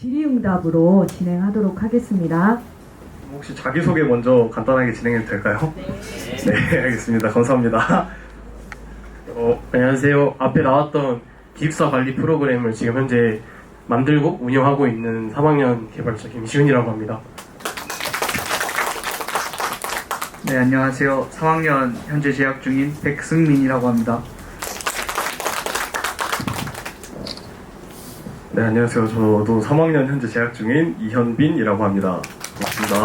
질의응답으로 진행하도록 하겠습니다. 혹시 자기소개 먼저 간단하게 진행해도 될까요? 네, 알겠습니다. 감사합니다. 안녕하세요. 앞에 나왔던 기숙사 관리 프로그램을 지금 현재 만들고 운영하고 있는 3학년 개발자 김시훈이라고 합니다. 네, 안녕하세요. 3학년 현재 재학 중인 백승민이라고 합니다. 네, 안녕하세요. 저도 3학년 현재 재학 중인 이현빈이라고 합니다. 반갑습니다.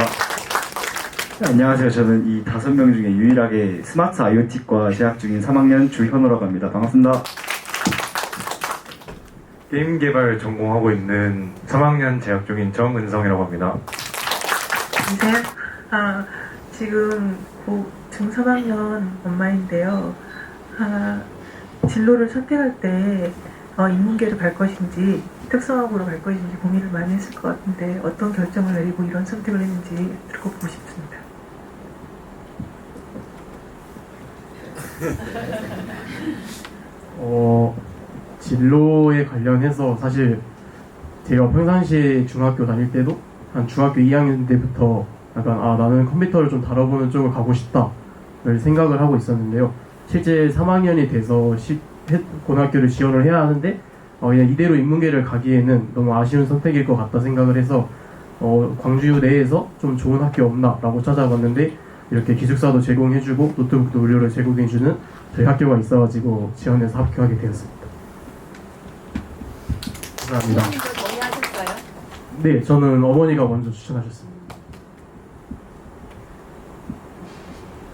네, 안녕하세요. 저는 이 5명 중에 유일하게 스마트 IoT과 재학 중인 3학년 주현우라고 합니다. 반갑습니다. 게임 개발 전공하고 있는 3학년 재학 중인 정은성이라고 합니다. 네. 지금 곧 중3학년 엄마인데요. 진로를 선택할 때 인문계로 갈 것인지 특성화고로 갈 것인지 고민을 많이 했을 것 같은데 어떤 결정을 내리고 이런 선택을 했는지 듣고 싶습니다. 진로에 관련해서 사실 제가 평상시에 중학교 다닐 때도 한 중학교 2학년 때부터 약간 나는 컴퓨터를 좀 다뤄보는 쪽을 가고 싶다를 생각을 하고 있었는데요. 실제 3학년이 돼서 고등학교를 지원을 해야 하는데 그냥 이대로 인문계를 가기에는 너무 아쉬운 선택일 것 같다 생각을 해서 광주 내에서 좀 좋은 학교 없나 라고 찾아봤는데 이렇게 기숙사도 제공해주고 노트북도 무료로 제공해주는 저희 학교가 있어가지고 지원해서 합격하게 되었습니다. 감사합니다. 동의하셨어요? 네, 저는 어머니가 먼저 추천하셨습니다.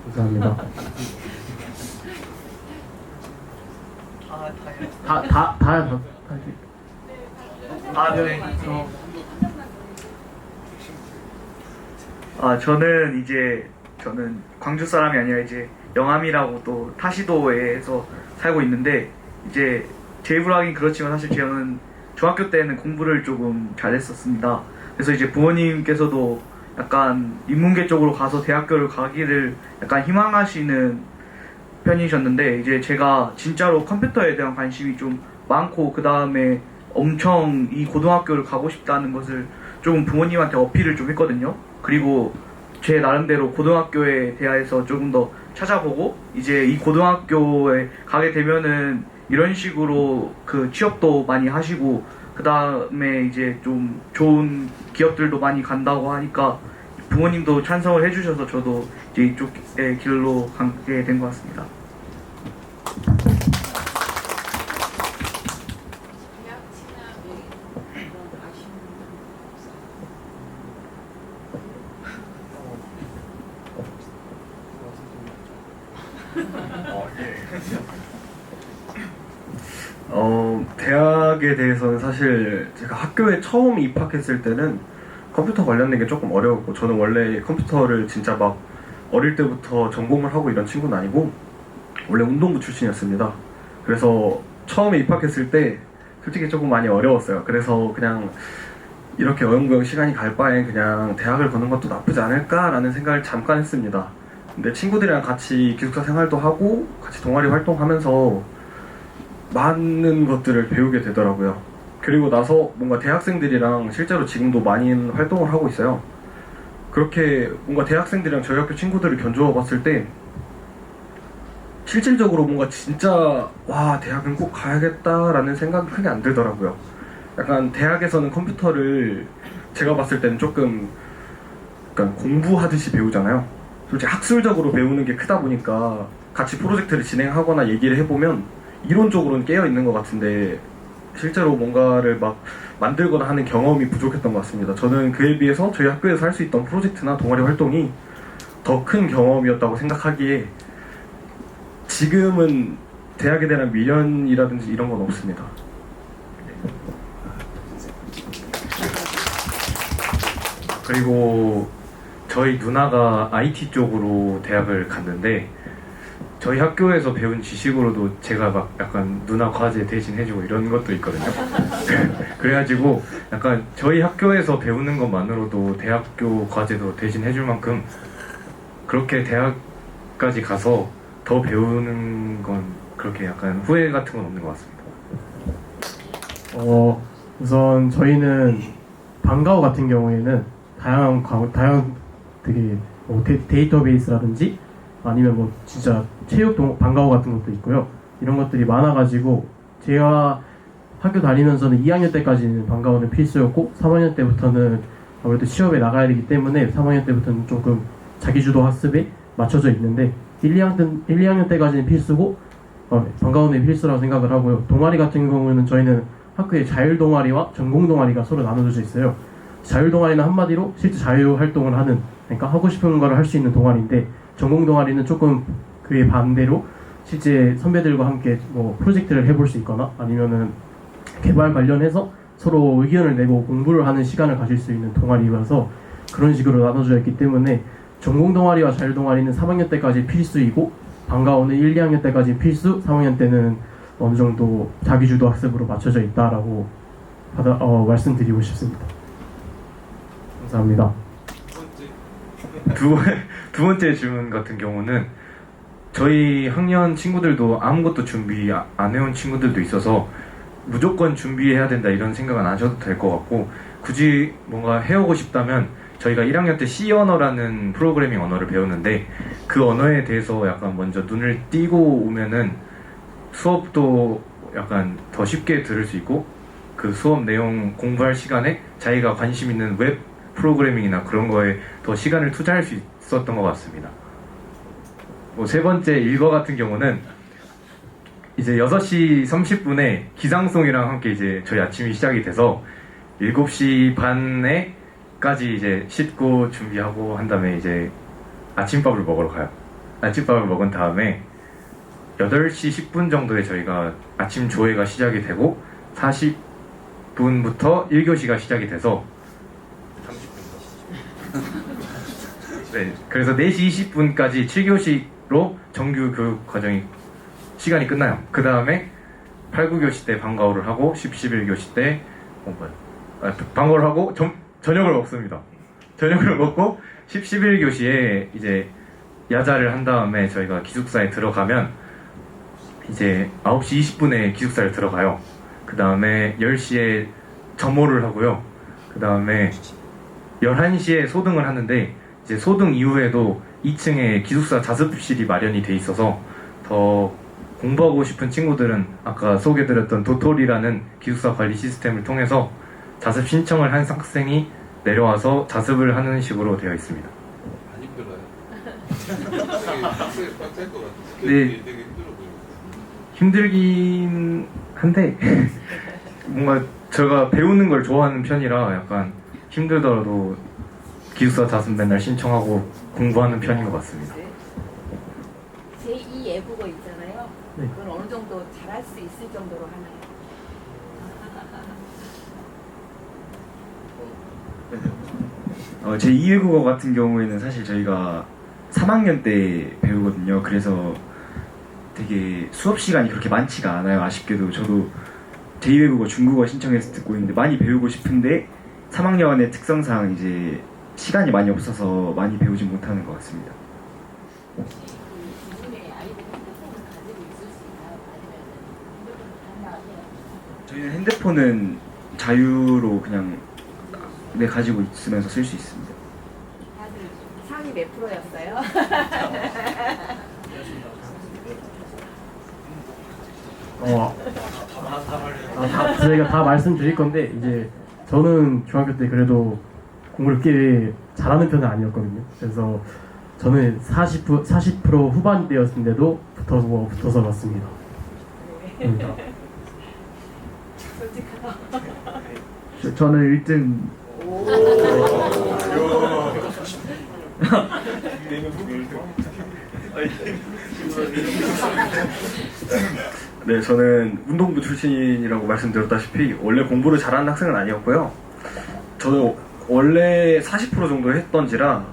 감사합니다. 네. 저는 광주 사람이 아니라 이제 영암이라고 또 타시도에서 살고 있는데 이제 제 입으로 하긴 그렇지만 사실 저는 중학교 때는 공부를 조금 잘했었습니다. 그래서 이제 부모님께서도 약간 인문계 쪽으로 가서 대학교를 가기를 약간 희망하시는 편이셨는데 이제 제가 진짜로 컴퓨터에 대한 관심이 좀 많고 그 다음에 엄청 이 고등학교를 가고 싶다는 것을 조금 부모님한테 어필을 좀 했거든요. 그리고 제 나름대로 고등학교에 대해서 조금 더 찾아보고 이제 이 고등학교에 가게 되면은 이런 식으로 그 취업도 많이 하시고 그 다음에 이제 좀 좋은 기업들도 많이 간다고 하니까 부모님도 찬성을 해주셔서 저도 이제 이쪽의 길로 가게 된 것 같습니다. 대학에 대해서는 사실 제가 학교에 처음 입학했을 때는 컴퓨터 관련된 게 조금 어려웠고 저는 원래 컴퓨터를 진짜 막 어릴 때부터 전공을 하고 이런 친구는 아니고 원래 운동부 출신이었습니다. 그래서 처음에 입학했을 때 솔직히 조금 많이 어려웠어요. 그래서 그냥 이렇게 어영부영 시간이 갈 바엔 그냥 대학을 가는 것도 나쁘지 않을까라는 생각을 잠깐 했습니다. 근데 친구들이랑 같이 기숙사 생활도 하고 같이 동아리 활동하면서 많은 것들을 배우게 되더라고요. 그리고 나서 뭔가 대학생들이랑 실제로 지금도 많이 활동을 하고 있어요. 그렇게 뭔가 대학생들이랑 저희 학교 친구들을 견주어 봤을 때 실질적으로 뭔가 진짜 와 대학은 꼭 가야겠다라는 생각이 크게 안 들더라고요. 약간 대학에서는 컴퓨터를 제가 봤을 때는 조금 약간 공부하듯이 배우잖아요. 솔직히 학술적으로 배우는 게 크다 보니까 같이 프로젝트를 진행하거나 얘기를 해보면 이론적으로는 깨어있는 것 같은데 실제로 뭔가를 막 만들거나 하는 경험이 부족했던 것 같습니다. 저는 그에 비해서 저희 학교에서 할 수 있던 프로젝트나 동아리 활동이 더 큰 경험이었다고 생각하기에 지금은 대학에 대한 미련이라든지 이런 건 없습니다. 그리고 저희 누나가 IT 쪽으로 대학을 갔는데 저희 학교에서 배운 지식으로도 제가 막 약간 누나 과제 대신 해주고 이런 것도 있거든요. 그래가지고 약간 저희 학교에서 배우는 것만으로도 대학교 과제도 대신 해줄 만큼 그렇게 대학까지 가서 더 배우는 건 그렇게 약간 후회 같은 건 없는 것 같습니다. 우선 저희는 방과후 같은 경우에는 다양한 되게 뭐 데이터베이스라든지 아니면 뭐 진짜 방과후 같은 것도 있고요. 이런 것들이 많아가지고 제가 학교 다니면서는 2학년 때까지는 방과후는 필수였고 3학년 때부터는 아무래도 시험에 나가야 되기 때문에 3학년 때부터는 조금 자기주도 학습에 맞춰져 있는데 1-2학년 때까지는 필수고 방과후는 필수라고 생각을 하고요. 동아리 같은 경우는 저희는 학교에 자율동아리와 전공동아리가 서로 나눠져 있어요. 자율동아리는 한마디로 실제 자유활동을 하는, 그러니까 하고 싶은 거를 할 수 있는 동아리인데, 전공동아리는 조금 그에 반대로 실제 선배들과 함께 뭐 프로젝트를 해볼 수 있거나 아니면은 개발 관련해서 서로 의견을 내고 공부를 하는 시간을 가질 수 있는 동아리라서 그런 식으로 나눠져 있기 때문에 전공동아리와 자율동아리는 3학년 때까지 필수이고 방과후는 1-2학년 때까지 필수, 3학년 때는 어느 정도 자기주도 학습으로 맞춰져 있다라고 말씀드리고 싶습니다. 감사합니다. 두 번째 질문 같은 경우는 저희 학년 친구들도 아무것도 준비 안 해온 친구들도 있어서 무조건 준비해야 된다 이런 생각은 안 하셔도 될 것 같고, 굳이 뭔가 해오고 싶다면 저희가 1학년 때 C 언어라는 프로그래밍 언어를 배우는데 그 언어에 대해서 약간 먼저 눈을 띄고 오면은 수업도 약간 더 쉽게 들을 수 있고 그 수업 내용 공부할 시간에 자기가 관심 있는 웹 프로그래밍이나 그런 거에 더 시간을 투자할 수 있었던 것 같습니다. 뭐 세 번째 일과 같은 경우는 이제 6시 30분에 기상송이랑 함께 이제 저희 아침이 시작이 돼서 7시 반에까지 이제 씻고 준비하고 한 다음에 이제 아침밥을 먹으러 가요. 아침밥을 먹은 다음에 8시 10분 정도에 저희가 아침 조회가 시작이 되고 40분부터 1교시가 시작이 돼서 30분. 네, 그래서 4시 20분까지 7교시로 정규 교육 과정이 시간이 끝나요. 그 다음에 8, 9교시 때 방과후를 하고 10, 11교시 때 방과후를 하고 저녁을 먹습니다. 저녁을 먹고 10, 11교시에 이제 야자를 한 다음에 저희가 기숙사에 들어가면 이제 9시 20분에 기숙사를 들어가요. 그 다음에 10시에 점호를 하고요. 그 다음에 11시에 소등을 하는데 이제 소등 이후에도 2층에 기숙사 자습실이 마련이 돼 있어서 더 공부하고 싶은 친구들은 아까 소개드렸던 도토리라는 기숙사 관리 시스템을 통해서 자습 신청을 한 학생이 내려와서 자습을 하는 식으로 되어 있습니다. 안 힘들어요. 학생이 빡짤 것 같아요. 네. 되게 힘들어 보여요. 힘들긴 한데 뭔가 제가 배우는 걸 좋아하는 편이라 약간 힘들더라도 기숙사 자습 맨날 신청하고 공부하는 편인 것 같습니다. 제2 예국어 있잖아요. 네. 그건 어느 정도 잘할 수 있을 정도로 하나요? 제 2외국어 같은 경우에는 사실 저희가 3학년 때 배우거든요. 그래서 되게 수업 시간이 그렇게 많지가 않아요. 아쉽게도 저도 제2외국어 중국어 신청해서 듣고 있는데 많이 배우고 싶은데 3학년의 특성상 이제 시간이 많이 없어서 많이 배우지 못하는 것 같습니다. 혹시 그 기존에 아이들이 핸드폰을 가지고 있을 수 있나요? 아니면 핸드폰을 가능하세요? 저희는 핸드폰은 자유로 그냥 가지고 있으면서 쓸 수 있습니다. 다들 상위 몇 프로였어요? 저희가 다 말씀드릴 건데 이제 저는 중학교 때 그래도 공부를 꽤 잘하는 편은 아니었거든요. 그래서 저는 40% 후반대였는데도 붙어서 갔습니다. 솔직하다. 저는 1등. 네, 저는 운동부 출신이라고 말씀드렸다시피 원래 공부를 잘하는 학생은 아니었고요. 저는 원래 40% 정도 했던지라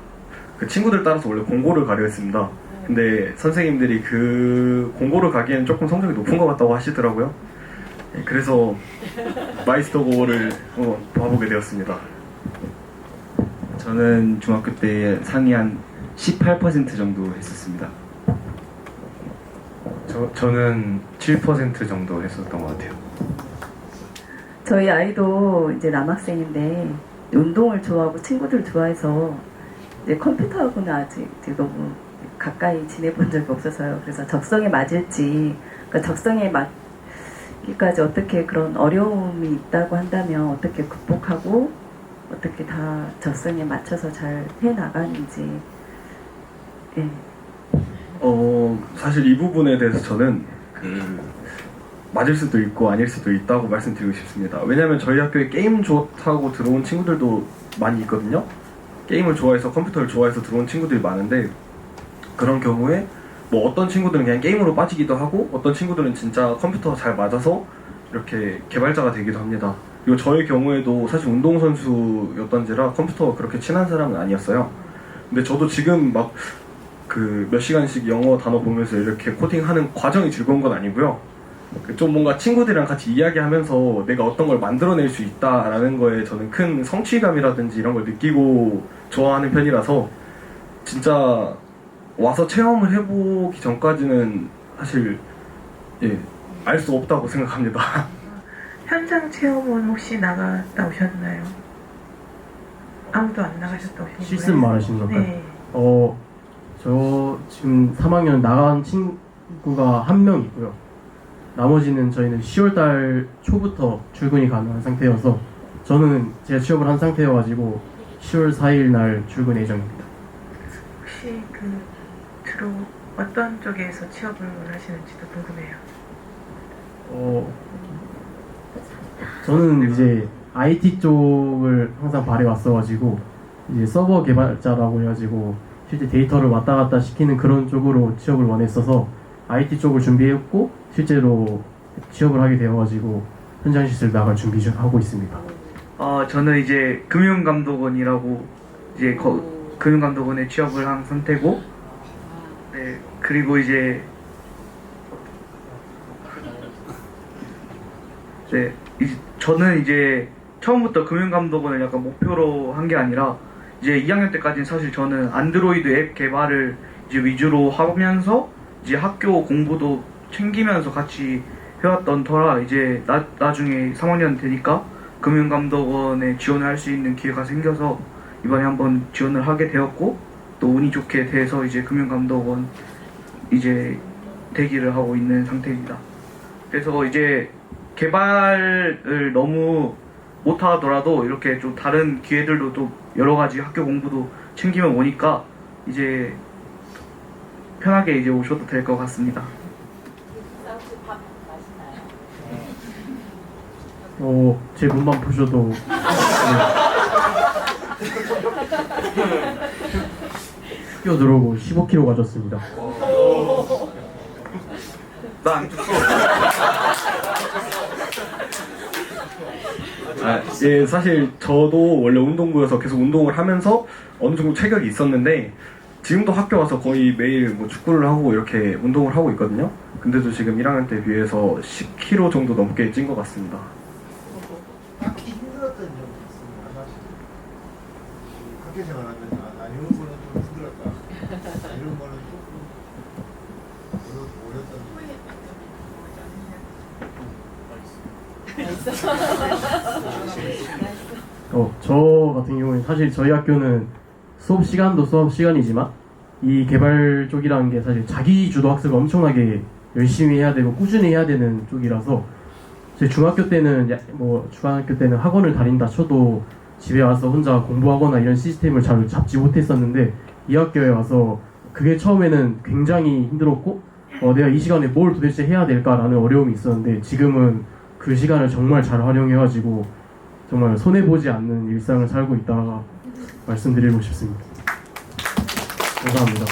그 친구들 따라서 원래 공고를 가려 했습니다. 근데 선생님들이 그 공고를 가기에는 조금 성적이 높은 것 같다고 하시더라고요. 네, 그래서 마이스터 고어를 봐보게 되었습니다. 저는 중학교 때 상위 한 18% 정도 했었습니다. 저는 7% 정도 했었던 것 같아요. 저희 아이도 이제 남학생인데 운동을 좋아하고 친구들 좋아해서 이제 컴퓨터하고는 아직 이제 너무 가까이 지내본 적이 없어서요. 그래서 적성에 맞을지, 그러니까 적성에 맞기까지 어떻게 그런 어려움이 있다고 한다면 어떻게 극복하고 어떻게 다 적성에 맞춰서 잘 해나가는지. 예. 사실 이 부분에 대해서 저는 맞을 수도 있고 아닐 수도 있다고 말씀드리고 싶습니다. 왜냐면 저희 학교에 게임 좋다고 들어온 친구들도 많이 있거든요. 게임을 좋아해서 컴퓨터를 좋아해서 들어온 친구들이 많은데, 그런 경우에 뭐 어떤 친구들은 그냥 게임으로 빠지기도 하고 어떤 친구들은 진짜 컴퓨터 잘 맞아서 이렇게 개발자가 되기도 합니다. 그리고 저의 경우에도 사실 운동선수였던지라 컴퓨터가 그렇게 친한 사람은 아니었어요. 근데 저도 지금 막 몇 시간씩 영어 단어 보면서 이렇게 코딩하는 과정이 즐거운 건 아니고요. 좀 뭔가 친구들이랑 같이 이야기하면서 내가 어떤 걸 만들어낼 수 있다라는 거에 저는 큰 성취감이라든지 이런 걸 느끼고 좋아하는 편이라서 진짜 와서 체험을 해보기 전까지는 사실 알 수 없다고 생각합니다. 현장 체험은 혹시 나갔다 오셨나요? 아무도 안 나가셨다 오신 거예요? 실습 말하시는 건가요? 네. 저 지금 3학년 나간 친구가 한 명 있고요. 나머지는 저희는 10월달 초부터 출근이 가능한 상태여서 저는 제가 취업을 한 상태여가지고 10월 4일 날 출근 예정입니다. 혹시 주로 어떤 쪽에서 취업을 원하시는지도 궁금해요. 저는 이제 IT 쪽을 항상 바래왔어가지고 이제 서버 개발자라고 해가지고 실제 데이터를 왔다 갔다 시키는 그런 쪽으로 취업을 원했어서 IT 쪽을 준비했고 실제로 취업을 하게 되어가지고 현장 실습 나갈 준비 중 하고 있습니다. 저는 이제 금융감독원이라고 이제 금융감독원에 취업을 한 상태고, 네, 그리고 이제 저는 이제 처음부터 금융감독원을 약간 목표로 한 게 아니라 이제 2학년 때까지는 사실 저는 안드로이드 앱 개발을 이제 위주로 하면서 이제 학교 공부도 챙기면서 같이 해왔던 터라 이제 나중에 3학년 되니까 금융감독원에 지원을 할 수 있는 기회가 생겨서 이번에 한번 지원을 하게 되었고, 또 운이 좋게 돼서 이제 금융감독원 이제 대기를 하고 있는 상태입니다. 그래서 이제 개발을 너무 못하더라도 이렇게 좀 다른 기회들도 또 여러 가지 학교 공부도 챙기면 오니까 이제 편하게 이제 오셔도 될 것 같습니다. 혹시 밥 맛있나요? 제 몸만 보셔도 학교 들어오고 15kg 가졌습니다. 나 안 줬어. 사실 저도 원래 운동부여서 계속 운동을 하면서 어느 정도 체격이 있었는데 지금도 학교 와서 거의 매일 뭐 축구를 하고 이렇게 운동을 하고 있거든요. 근데도 지금 1학년 때 비해서 10kg 정도 넘게 찐 것 같습니다. 딱히 힘들었던 점이 있습니다. 사실 학교 생활하면 이런 거는 좀 힘들었다. 이런 거는 조금 어렸던. 저 같은 경우는 사실 저희 학교는 수업 시간도 수업 시간이지만 이 개발 쪽이라는 게 사실 자기 주도 학습을 엄청나게 열심히 해야 되고 꾸준히 해야 되는 쪽이라서 제 중학교 때는 중학교 때는 학원을 다닌다 쳐도 집에 와서 혼자 공부하거나 이런 시스템을 잘 잡지 못했었는데 이 학교에 와서 그게 처음에는 굉장히 힘들었고 내가 이 시간에 뭘 도대체 해야 될까라는 어려움이 있었는데 지금은 그 시간을 정말 잘 활용해가지고 정말 손해보지 않는 일상을 살고 있다 말씀드리고 싶습니다. 감사합니다.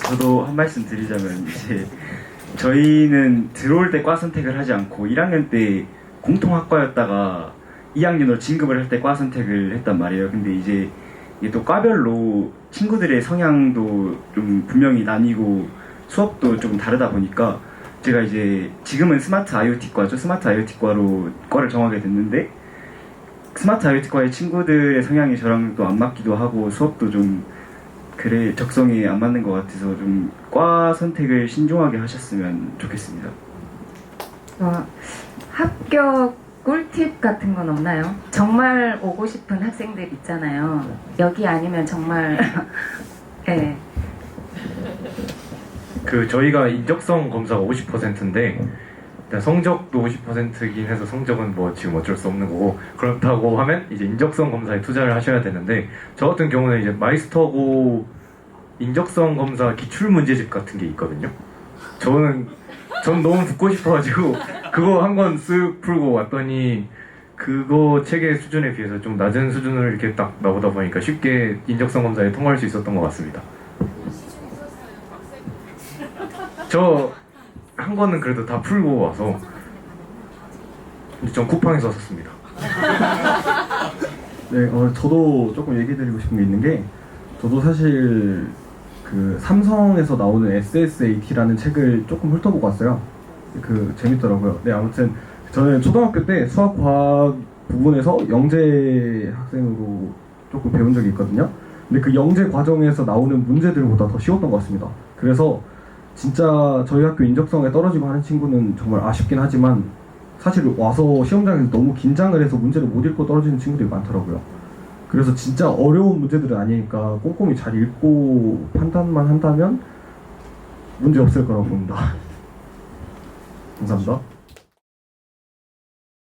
저도 한 말씀 드리자면 이제 저희는 들어올 때 과 선택을 하지 않고 1학년 때 공통학과였다가 2학년으로 진급을 할 때 과 선택을 했단 말이에요. 근데 이제 이게 또 과별로 친구들의 성향도 좀 분명히 나뉘고 수업도 좀 다르다 보니까 제가 이제 지금은 스마트 IoT과죠. 스마트 IoT과로 과를 정하게 됐는데 스마트 IoT과의 친구들의 성향이 저랑 또 안 맞기도 하고 수업도 좀 적성에 안 맞는 것 같아서 좀 과 선택을 신중하게 하셨으면 좋겠습니다. 합격 꿀팁 같은 건 없나요? 정말 오고 싶은 학생들 있잖아요. 여기 아니면 정말 네. 그 저희가 인적성 검사가 50%인데 성적도 50%이긴 해서 성적은 뭐 지금 어쩔 수 없는 거고, 그렇다고 하면 이제 인적성 검사에 투자를 하셔야 되는데, 저 같은 경우는 이제 마이스터고 인적성 검사 기출 문제집 같은 게 있거든요. 전 너무 붙고 싶어가지고 그거 한 권 쓱 풀고 왔더니 그거 책의 수준에 비해서 좀 낮은 수준을 이렇게 딱 나오다 보니까 쉽게 인적성 검사에 통과할 수 있었던 것 같습니다. 저 한 권은 그래도 다 풀고 와서, 근데 전 쿠팡에서 썼습니다. 네, 저도 조금 얘기 드리고 싶은 게 있는 게, 저도 사실 그 삼성에서 나오는 SSAT라는 책을 조금 훑어보고 왔어요. 재밌더라고요. 네, 아무튼 저는 초등학교 때 수학 과학 부분에서 영재 학생으로 조금 배운 적이 있거든요. 근데 그 영재 과정에서 나오는 문제들보다 더 쉬웠던 것 같습니다. 그래서 진짜 저희 학교 인적성에 떨어지고 하는 친구는 정말 아쉽긴 하지만, 사실 와서 시험장에서 너무 긴장을 해서 문제를 못 읽고 떨어지는 친구들이 많더라고요. 그래서 진짜 어려운 문제들은 아니니까 꼼꼼히 잘 읽고 판단만 한다면 문제 없을 거라고 봅니다. 감사합니다.